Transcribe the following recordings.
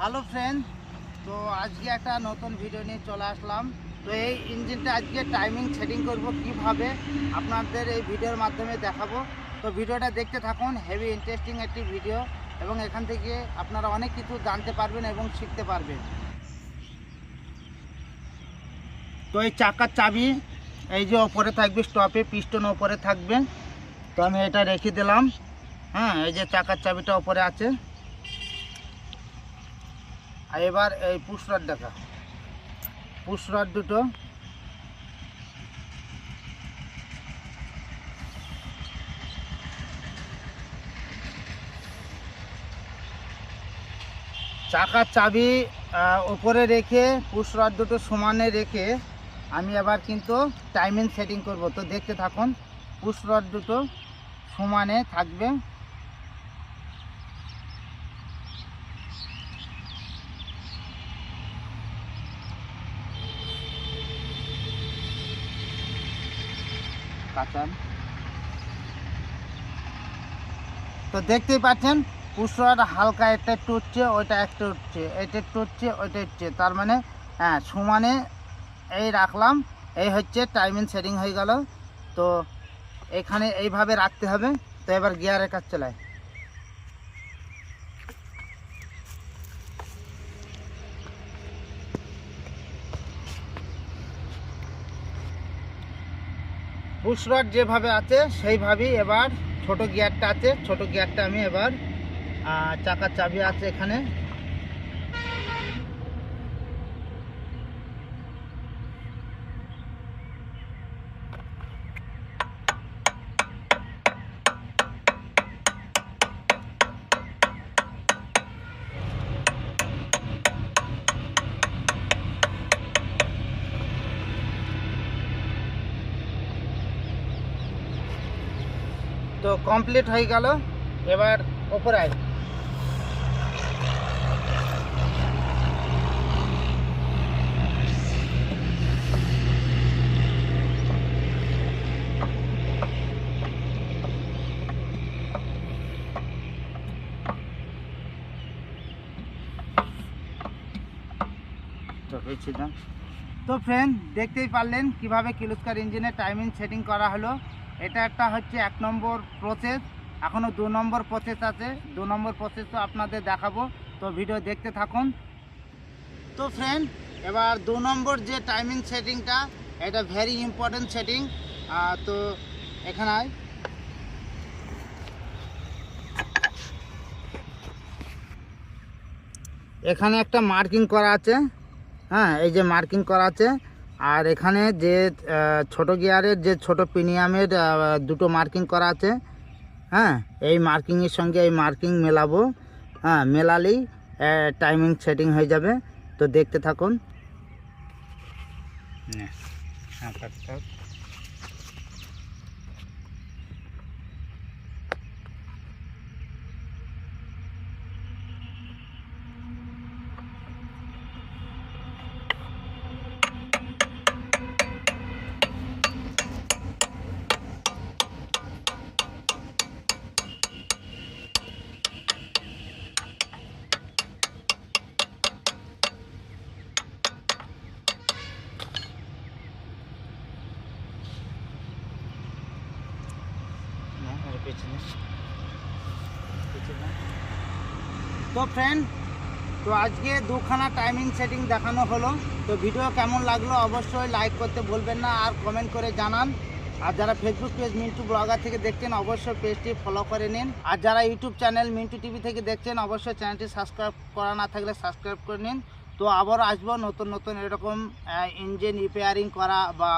Hello friend, তো আজকে একটা নতুন ভিডিও নিয়ে চলে আসলাম। তো এই ইঞ্জিনটা আজকে টাইমিং সেটিং করব কিভাবে আপনাদের এই ভিডিওর মাধ্যমে দেখাবো। তো ভিডিওটা দেখতে থাকুন, হেভি ইন্টারেস্টিং একটি ভিডিও এবং এখান থেকে আপনারা অনেক কিছু জানতে পারবেন এবং শিখতে পারবেন। তো এই চাকার চাবি এই যে ওপরে থাকবে, স্টপে পিস্টন ওপরে থাকবে। তো আমি এটা রেখে দিলাম। হ্যাঁ, এই যে চাকার চাবিটা ওপরে আছে। আর এবার এই পুশ রড দেখা, পুশ রড দুটো চাকার চাবি ওপরে রেখে পুশ রড দুটো সমানে রেখে আমি এবার কিন্তু টাইমিং সেটিং করব। তো দেখতে থাকুন, পুশ রড দুটো সমানে থাকবে। কাঁচান, তো দেখতেই পাচ্ছেন পুশ রড হালকা একটা একটু উঠছে, ওইটা একটু উঠছে, এটা একটু উঠছে, ওইটা উঠছে। তার মানে হ্যাঁ, সমানে এই রাখলাম। এই হচ্ছে টাইমিং সেটিং হয়ে গেল। তো এখানে এইভাবে রাখতে হবে। তো এবার গিয়ারের কাজ চালাই। পুশ রড যেভাবে আছে সেইভাবেই এবার ছোট গিয়ারটা আছে, ছোট গিয়ারটা আমি এবার চাকার চাবি আছে এখানে, তো কমপ্লিট হয়ে গেল। এবার ওপরে আয়। তো ফ্রেন্ড, দেখতেই পারলেন কিভাবে কিলোস্কার ইঞ্জিনের টাইমিং সেটিং করা হলো। এটা একটা হচ্ছে 1 নম্বর প্রসেস। এখনও 2 নম্বর প্রসেস আছে। 2 নম্বর প্রসেসও আপনাদের দেখাবো। তো ভিডিও দেখতে থাকুন। তো ফ্রেন্ড, এবার 2 নম্বর যে টাইমিং সেটিংটা, এটা ভেরি ইম্পর্টেন্ট সেটিং। তো এখানে এখানে একটা মার্কিং করা আছে। হ্যাঁ, এই যে মার্কিং করা আছে। আর এখানে যে ছোট গিয়ারের যে ছোট প্রিমিয়ামের দুটো মার্কিং করা আছে। হ্যাঁ, এই মার্কিংয়ের সঙ্গে এই মার্কিং মেলাবো। হ্যাঁ, মেলালেই টাইমিং সেটিং হয়ে যাবে। তো দেখতে থাকুন। তো ফ্রেন্ড, তো আজকে 2খানা টাইমিং সেটিং দেখানো হলো। তো ভিডিও কেমন লাগলো অবশ্যই লাইক করতে ভুলবেন না, আর কমেন্ট করে জানান। আর যারা ফেসবুক পেজ মিন্টু ব্লগার থেকে দেখছেন অবশ্যই পেজটি ফলো করে নিন। আর যারা ইউটিউব চ্যানেল মিন্টু টিভি থেকে দেখছেন অবশ্যই চ্যানেলটি সাবস্ক্রাইব করা না থাকলে সাবস্ক্রাইব করে নিন। তো আবারও আসবো নতুন নতুন এরকম ইঞ্জিন রিপেয়ারিং করা বা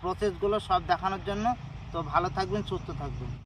প্রসেসগুলো সব দেখানোর জন্য। তো ভালো থাকবেন, সুস্থ থাকবেন।